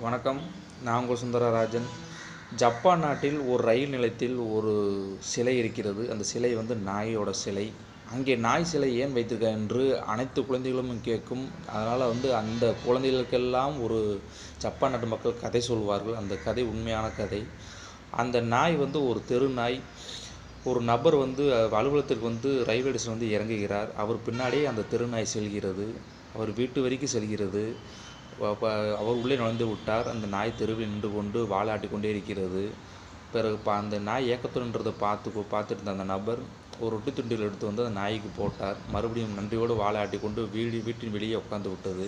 வணக்கம். நான் உங்கள் சுந்தரராஜன். ஜப்பான் நாட்டில் ஒரு ரயில் நிலையத்தில் ஒரு சிலை இருக்கிறது. அந்த சிலை நாயோட சிலை. அங்கே நாய் சிலை ஏன் வைத்திருக்கார் என்று அனைத்து குழந்தைகளும் கேட்கும். அதனால் அந்த குழந்தைகளுக்கெல்லாம் ஒரு ஜப்பான் நாட்டு மக்கள் கதை சொல்வார்கள். அந்த கதை உண்மையான கதை. அந்த நாய் ஒரு தெரு நாய். ஒரு நபர் அலுவலகத்திற்கு ரயில்வே ஸ்டேஷன் இறங்குகிறார். அவர் பின்னாடியே அந்த தெரு நாய் செல்கிறது. அவர் வீட்டு வரைக்கும் செல்கிறது. அவர் உள்ளே நுழைந்து விட்டார். அந்த நாய் தெருவில் நின்று கொண்டு வாலாட்டி கொண்டே இருக்கிறது. பிறகு அந்த நாய் ஏக்கத்துன்றதை பார்த்துட்டு இருந்த அந்த நபர் ஒரு ரொட்டி துண்டில் எடுத்து அந்த நாய்க்கு போட்டார். மறுபடியும் நன்றியோடு வாலாட்டி கொண்டு வீட்டின் வெளியே உட்கார்ந்து விட்டது.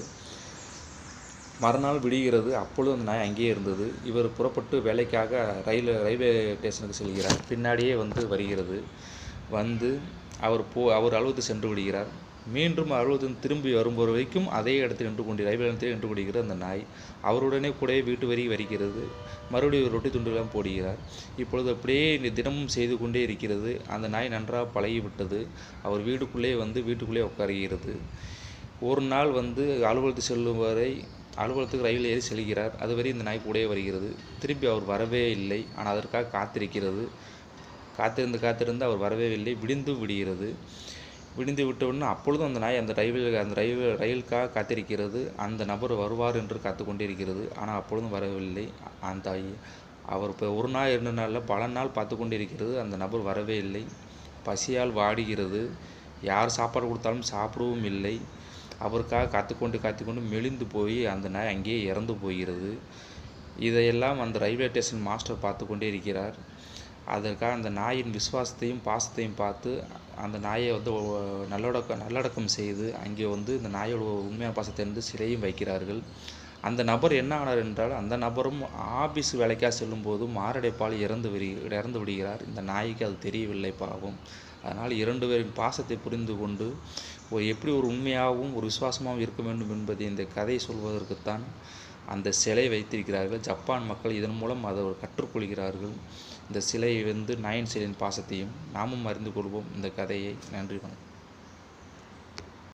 மறுநாள் விடுகிறது. அப்பொழுது அந்த நாய் அங்கேயே இருந்தது. இவர் புறப்பட்டு வேலைக்காக ரயில்வே ஸ்டேஷனுக்கு செல்கிறார். பின்னாடியே வருகிறது. அவர் அலுவலகத்துக்கு சென்று விடுகிறார். மீண்டும் அலுவலகத்தில் திரும்பி வரும்போது வரைக்கும் அதே இடத்தில் ரயில்வே நிலையத்தில் நின்று கொண்டிருக்கிறது அந்த நாய். அவருடனே கூடவே வீட்டு வரி வருகிறது. மறுபடியும் ரொட்டி துண்டுலாம் போடுகிறார். இப்பொழுது அப்படியே தினமும் செய்து கொண்டே இருக்கிறது. அந்த நாய் நன்றாக பழகிவிட்டது. அவர் வீட்டுக்குள்ளே உட்காருகிறது. ஒரு நாள் அலுவலகத்துக்கு செல்லும் வரை அலுவலகத்துக்கு ரயில் ஏறி செல்கிறார். அதுவரை இந்த நாய் கூடவே வருகிறது. திரும்பி அவர் வரவே இல்லை. ஆனால் அதற்காக காத்திருக்கிறது. காத்திருந்து அவர் வரவே இல்லை. விடுகிறது. விடிந்து விட்டவுடனே அப்பொழுதும் அந்த நாய் அந்த ரயிலுக்காக காத்திருக்கிறது. அந்த நபர் வருவார் என்று காத்து கொண்டிருக்கிறது. ஆனால் அப்பொழுதும் வரவில்லை. அவர் இப்போ ஒரு நாள் 2 நாளில் பல நாள் பார்த்து கொண்டிருக்கிறது. அந்த நபர் வரவே இல்லை. பசியால் வாடுகிறது. யார் சாப்பாடு கொடுத்தாலும் சாப்பிடவும் இல்லை. அவருக்காக காத்துக்கொண்டு மெலிந்து போய் அந்த நாய் அங்கேயே இறந்து போகிறது. இதையெல்லாம் அந்த ரயில்வே ஸ்டேஷன் மாஸ்டர் பார்த்து கொண்டே இருக்கிறார். அதற்காக அந்த நாயின் விசுவாசத்தையும் பாசத்தையும் பார்த்து அந்த நாயை நல்லடக்கம் செய்து அங்கே இந்த நாயோட உண்மையான பாசத்தை சிலையும் வைக்கிறார்கள். அந்த நபர் என்ன ஆனார் என்றால், அந்த நபரும் ஆபீஸ் வேலைக்காக செல்லும்போது மாரடைப்பால் இறந்து விடுகிறார். இந்த நாய்க்கு அது தெரியவில்லை பாவம். அதனால் 2 பேரின் பாசத்தை புரிந்து கொண்டு எப்படி ஒரு உண்மையாகவும் ஒரு விசுவாசமாகவும் இருக்க வேண்டும் என்பதை இந்த கதை சொல்வதற்குத்தான் அந்த சிலை வைத்திருக்கிறார்கள். ஜப்பான் மக்கள் இதன் மூலம் அதை கற்றுக்கொள்கிறார்கள். இந்த சிலை நாயின் சிலையின் பாசத்தையும் நாமும் அறிந்து கொள்வோம் இந்த கதையை. நன்றி, வணக்கம்.